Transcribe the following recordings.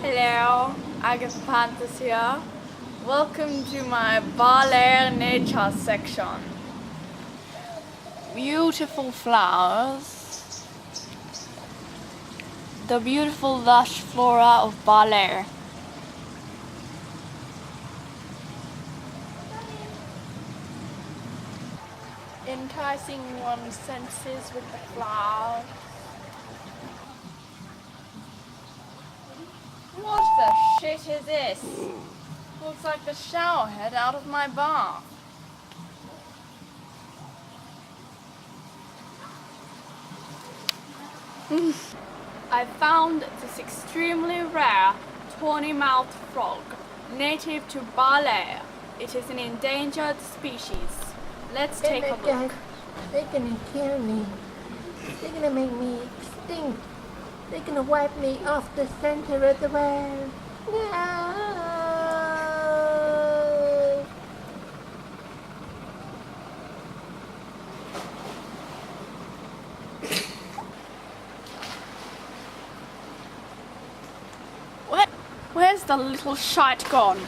Hello, Agatha Panthis here. Welcome to my Bali nature section. Beautiful flowers. The beautiful lush flora of Bali. Enticing one's senses with the flowers. What the shit is this? Looks like the shower head out of my bath. I found this extremely rare tawny-mouthed frog, native to Bali. It is an endangered species. Let's take a look. They're gonna kill me. They're gonna make me extinct. They're gonna wipe me off the center of the world. No. Where's the little shite gone?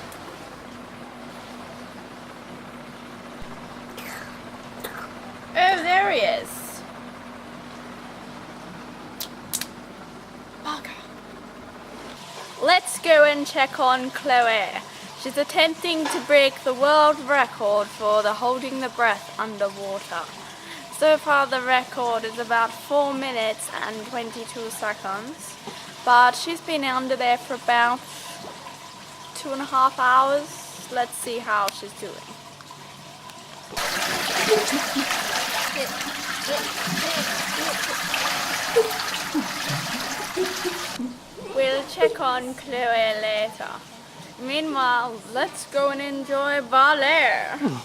Oh, there he is. Bugger. Let's go and check on Chloe. She's attempting to break the world record for the holding the breath underwater. So far the record is about 4 minutes and 22 seconds, but she's been under there for about 2.5 hours. Let's see how she's doing. We'll check on Chloe later. Meanwhile, let's go and enjoy Bali.